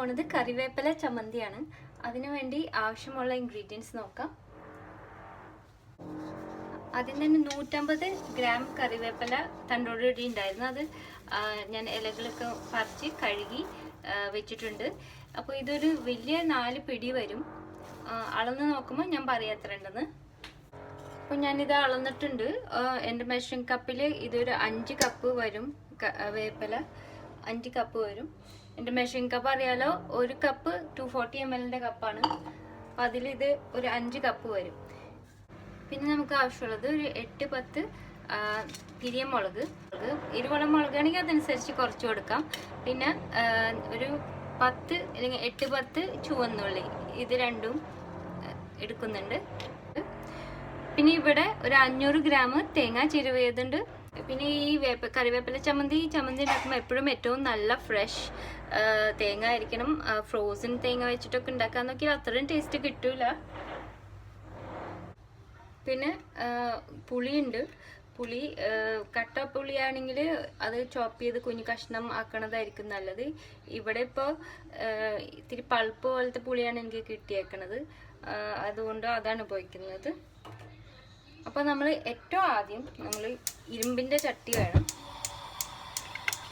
പോകുന്നത് കറിവേപ്പില ചമ്മന്തിയാണ്. അതിനു വേണ്ടി ആവശ്യമുള്ള ഇൻഗ്രീഡിയൻസ് നോക്കാം. അതിന് തന്നെ 150 ഗ്രാം കറിവേപ്പില തണ്ടോടുകൂടി ഉണ്ടായിരുന്നു. അത് ഞാൻ ഇലകളൊക്കെ പറിച്ച് കഴുകി വെച്ചിട്ടുണ്ട്. അപ്പോൾ ഇതൊരു വലിയ 4 പിടി വരും. അളന്ന് നോക്കുമ്പോൾ ഞാൻ പറയാം എത്ര ഉണ്ടെന്ന്. അപ്പോൾ ഞാനിത് അളന്നിട്ടുണ്ട്. എൻ്റെ മെഷറിംഗ് കപ്പിൽ ഇതൊരു 5 കപ്പ് വരും. വേപ്പില 5 കപ്പ് വരും. എൻ്റെ മെഷറിംഗ് കപ്പ് അറിയാലോ, 1 കപ്പ് 240 ml കപ്പാണ്. അപ്പോൾ അതിലിത് ഒരു 5 കപ്പ് വരും. പിന്നെ നമുക്ക് ആവശ്യമുള്ളത് ഒരു 8-10 തിരിയ മുളക്. ഇരുവളം മുളകാണെങ്കിൽ അതനുസരിച്ച് കുറച്ച് കൊടുക്കാം. പിന്നെ ഒരു 10 അല്ലെങ്കിൽ 8-10 ചുവന്നുള്ളി, ഇത് രണ്ടും എടുക്കുന്നുണ്ട്. പിന്നെ ഇവിടെ ഒരു 500 ഗ്രാം തേങ്ങ ചിരവിയതുണ്ട്. പിന്നെ ഈ കറിവേപ്പില ചമ്മന്തി ഉണ്ടാക്കുമ്പോൾ എപ്പോഴും ഏറ്റവും നല്ല ഫ്രഷ് തേങ്ങ ആയിരിക്കണം. ഫ്രോസൺ തേങ്ങ വെച്ചിട്ടൊക്കെ ഉണ്ടാക്കാൻ നോക്കിയാൽ അത്രയും ടേസ്റ്റ് കിട്ടൂല. പിന്നെ പുളിയുണ്ട്. പുളി കട്ട പുളിയാണെങ്കിൽ അത് ചോപ്പ് ചെയ്ത് കുഞ്ഞു കഷ്ണം ആക്കണതായിരിക്കും നല്ലത്. ഇവിടെ ഇപ്പോൾ ഇത്തിരി പൾപ്പ് പോലത്തെ പുളിയാണ് എനിക്ക് കിട്ടിയേക്കണത്. അതുകൊണ്ട് അതാണ് ഉപയോഗിക്കുന്നത്. അപ്പോൾ നമ്മൾ ഏറ്റവും ആദ്യം ഇരുമ്പിൻ്റെ ചട്ടി വേണം.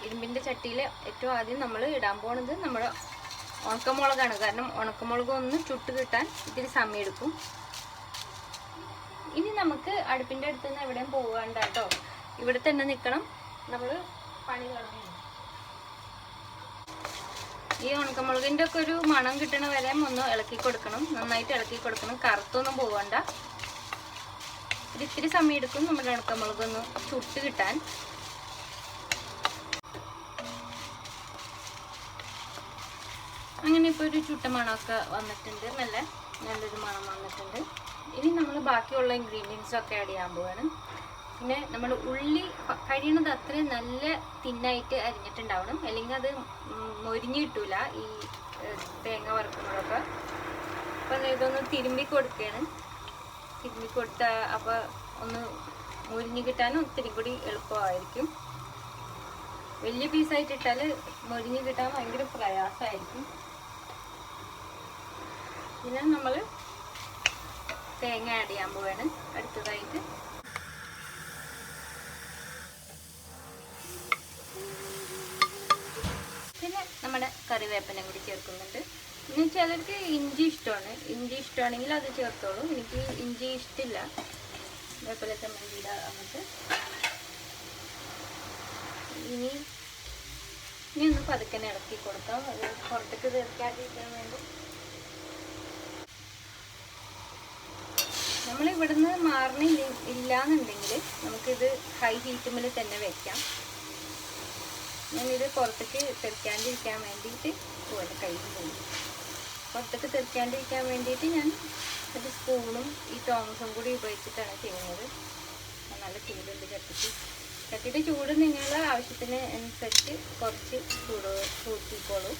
ഇരുമ്പിൻ്റെ ചട്ടിയിൽ ഏറ്റവും ആദ്യം നമ്മൾ ഇടാൻ പോണത് നമ്മുടെ ഉണക്കമുളകാണ്. കാരണം ഉണക്കമുളക് ഒന്ന് ചുട്ട് കിട്ടാൻ ഇത്തിരി സമയം എടുക്കും. ഇനി നമുക്ക് അടുപ്പിൻ്റെ അടുത്ത് നിന്ന് എവിടെയും പോകാണ്ട കേട്ടോ, ഇവിടെ തന്നെ നിൽക്കണം. നമ്മൾ പണി തുടങ്ങി. ഈ ഉണക്കമുളകിൻ്റെ ഒക്കെ ഒരു മണം കിട്ടണ വരെ ഒന്ന് ഇളക്കി കൊടുക്കണം. നന്നായിട്ട് ഇളക്കി കൊടുക്കണം. കറുത്തൊന്നും പോകണ്ട. ഇത്തിരി സമയം എടുക്കും നമ്മുടെ ഉണക്കമുളകൊന്ന് ചുട്ട് കിട്ടാൻ. അങ്ങനെ ഇപ്പോൾ ഒരു ചുട്ട മണമൊക്കെ വന്നിട്ടുണ്ട്. നല്ലൊരു മണം വന്നിട്ടുണ്ട്. ഇനി നമ്മൾ ബാക്കിയുള്ള ഇൻഗ്രീഡിയൻസൊക്കെ ആഡ് ചെയ്യാൻ പോവാണ്. പിന്നെ നമ്മൾ ഉള്ളി കഴിയണത് അത്രയും നല്ല തിന്നായിട്ട് അരിഞ്ഞിട്ടുണ്ടാവണം, അല്ലെങ്കിൽ അത് മൊരിഞ്ഞ് കിട്ടൂല ഈ തേങ്ങ വറുക്കുന്നതൊക്കെ. അപ്പം ഇതൊന്ന് തിരുമ്പി കൊടുക്കുകയാണ്. തിരുമ്പി കൊടുത്താൽ അപ്പോൾ ഒന്ന് മൊരിഞ്ഞ് കിട്ടാനും ഒത്തിരി കൂടി എളുപ്പമായിരിക്കും. വലിയ പീസായിട്ട് ഇട്ടാൽ മൊരിഞ്ഞ് കിട്ടാൻ ഭയങ്കര പ്രയാസമായിരിക്കും. പിന്നെ നമ്മൾ തേങ്ങ ആഡ് ചെയ്യാൻ പോവാണ് അടുത്തതായിട്ട്. പിന്നെ നമ്മുടെ കറിവേപ്പില കൂടി ചേർക്കുന്നുണ്ട്. പിന്നെ ചിലർക്ക് ഇഞ്ചി ഇഷ്ടമാണ്. ഇഞ്ചി ഇഷ്ടമാണെങ്കിൽ അത് ചേർത്തോളൂ. എനിക്ക് ഇഞ്ചി ഇഷ്ടമില്ല വേപ്പില ചമ്മന്തിയുടെ അങ്ങോട്ട്. ഇനി ഒന്ന് പതുക്കെ ഇളക്കി കൊടുക്കാം. അത് പുറത്തേക്ക് തീർക്കാതിരിക്കാൻ വേണ്ടി. നമ്മളിവിടുന്ന് മാറണില്ലാന്നുണ്ടെങ്കിൽ നമുക്കിത് ഹൈ ഹീറ്റുമിൽ തന്നെ വെക്കാം. ഞാനിത് പുറത്തേക്ക് തെറിക്കാണ്ടിരിക്കാൻ വേണ്ടിയിട്ട് പോലെ കയ്യിൽ പോയി. പുറത്തേക്ക് തെറിക്കാണ്ടിരിക്കാൻ വേണ്ടിയിട്ട് ഞാൻ ഒരു സ്പൂണും ഈ ടോമസും കൂടി ഉപയോഗിച്ചിട്ടാണ് ചെയ്യുന്നത്. നല്ല ചൂടുണ്ട് ചട്ടിയുടെ ചൂട് നിങ്ങളുടെ ആവശ്യത്തിന് അനുസരിച്ച് കുറച്ച് കൂട്ടിക്കോളൂ.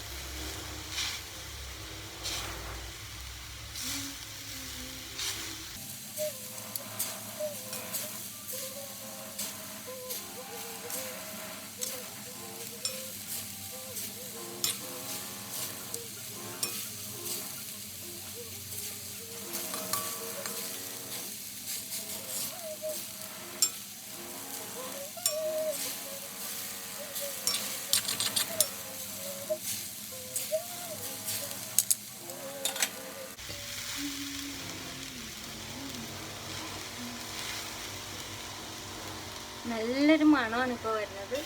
നല്ലൊരു മണമാണ് ഇപ്പോൾ വരുന്നത്.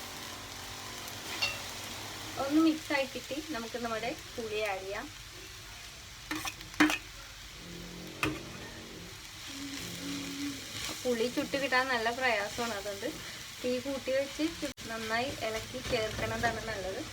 ഒന്ന് മിക്സ് ആക്കിയിട്ട് നമുക്ക് നമ്മുടെ പുളി ആഡ് ചെയ്യാം. പുളി ചുട്ട് കിട്ടാൻ നല്ല പ്രയാസമാണ്. അതുകൊണ്ട് തീ കൂട്ടി വെച്ച് നന്നായി ഇളക്കി ചേർക്കണതാണ് നല്ലത്.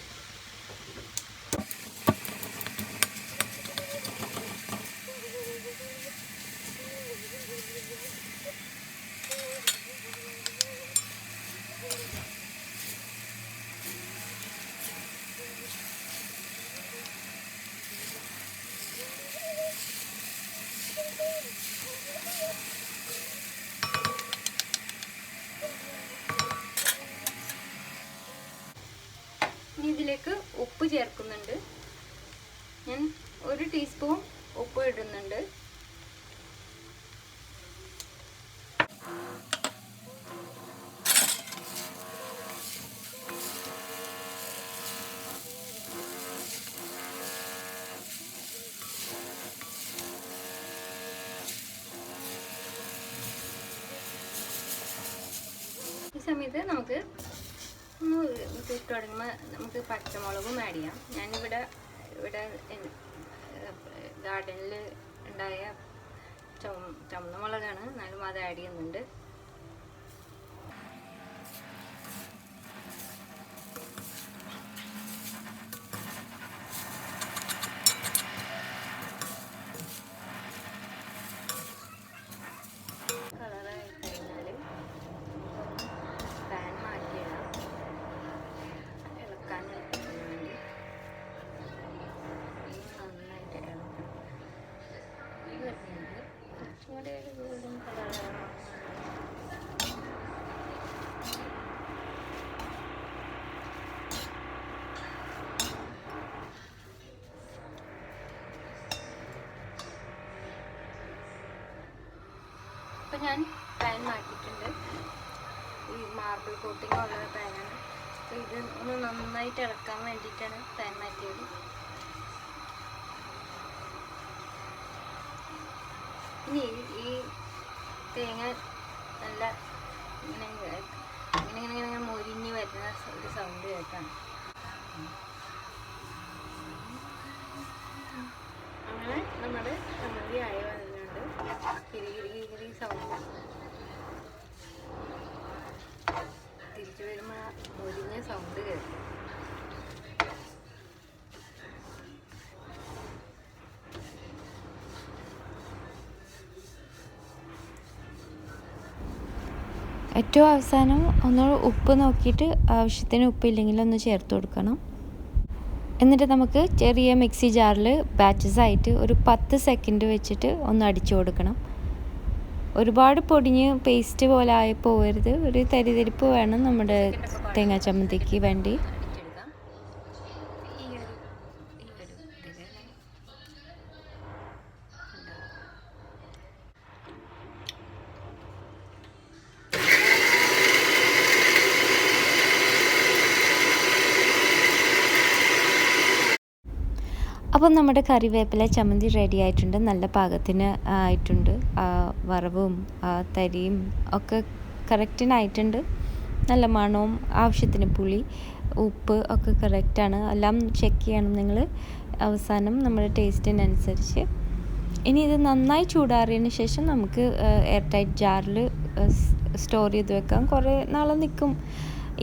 ഇതിലേക്ക് ഉപ്പ് ചേർക്കുന്നുണ്ട്. 1 ടീസ്പൂൺ ഉപ്പ് ഇടുന്നുണ്ട്. ഈ സമയത്ത് നമുക്ക് ഇട്ട് തുടങ്ങുമ്പോൾ നമുക്ക് പച്ചമുളകും ആഡ് ചെയ്യാം. ഞാനിവിടെ ഗാർഡനിൽ ഉണ്ടായ ചുവന്ന മുളകാണ്, എന്നാലും അത് ആഡ് ചെയ്യുന്നുണ്ട്. അപ്പോൾ ഞാൻ പാൻ മാറ്റിയിട്ടുണ്ട്. ഈ മാർബിൾ കോട്ടിംഗ് ഉള്ള പാനാണ്. അപ്പോൾ ഇത് ഒന്ന് നന്നായിട്ട് ഇളക്കാൻ വേണ്ടിയിട്ടാണ് പാൻ മാറ്റിയത്. ഇനി ഈ തേങ്ങ നല്ല ഇങ്ങനെ മൊരിഞ്ഞ് വരുന്ന ഒരു സൗണ്ട് കേൾക്കാം. അങ്ങനെ നമ്മുടെ ചമ്മന്തി ആയി വരുന്നുണ്ട്. കിരി സൗണ്ട് തിരിച്ചു വരുമ്പോൾ മൊരിഞ്ഞ സൗണ്ട് കേൾക്കും. ഏറ്റവും അവസാനം ഒന്ന് ഉപ്പ് നോക്കിയിട്ട് ആവശ്യത്തിന് ഉപ്പില്ലെങ്കിൽ ഒന്ന് ചേർത്ത് കൊടുക്കണം. എന്നിട്ട് നമുക്ക് ചെറിയ മിക്സി ജാറിൽ ബാച്ചസ് ആയിട്ട് ഒരു 10 സെക്കൻഡ് വെച്ചിട്ട് ഒന്ന് അടിച്ചു കൊടുക്കണം. ഒരുപാട് പൊടിഞ്ഞ് പേസ്റ്റ് പോലെ ആയി പോകരുത്. ഒരു തരിതരിപ്പ് വേണം നമ്മുടെ തേങ്ങാ ചമ്മന്തിക്ക് വേണ്ടി. അപ്പം നമ്മുടെ കറിവേപ്പില ചമ്മന്തി റെഡി ആയിട്ടുണ്ട്. നല്ല പാകത്തിന് ആയിട്ടുണ്ട്. വറവും തരിയും ഒക്കെ കറക്റ്റിനായിട്ടുണ്ട്. നല്ല മണവും ആവശ്യത്തിന് പുളി ഉപ്പ് ഒക്കെ കറക്റ്റാണ്. എല്ലാം ചെക്ക് ചെയ്യണം നിങ്ങൾ അവസാനം നമ്മുടെ ടേസ്റ്റിനനുസരിച്ച്. ഇനി ഇത് നന്നായി ചൂടാറിയതിന് ശേഷം നമുക്ക് എയർ ടൈറ്റ് ജാറിൽ സ്റ്റോർ ചെയ്ത് വെക്കാം. കുറേ നാളെ നിൽക്കും.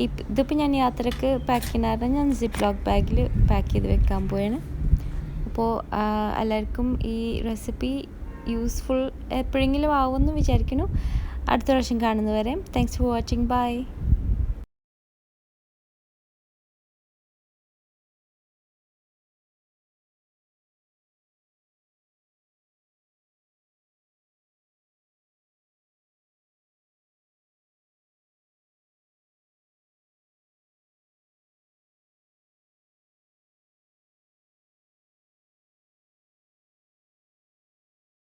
ഇതിപ്പോൾ ഞാൻ യാത്രയ്ക്ക് പാക്ക് ചെയ്യാറ് ഞാൻ സിപ്പ് ലോക്ക് ബാഗിൽ പാക്ക് ചെയ്ത് വെക്കാൻ പോയാണ്. അപ്പോൾ എല്ലാവർക്കും ഈ റെസിപ്പി യൂസ്ഫുൾ എപ്പോഴെങ്കിലും ആവുമെന്ന് വിചാരിക്കുന്നു. അടുത്ത പ്രാവശ്യം കാണുന്നവരെ താങ്ക്സ് ഫോർ വാച്ചിങ്. ബൈ.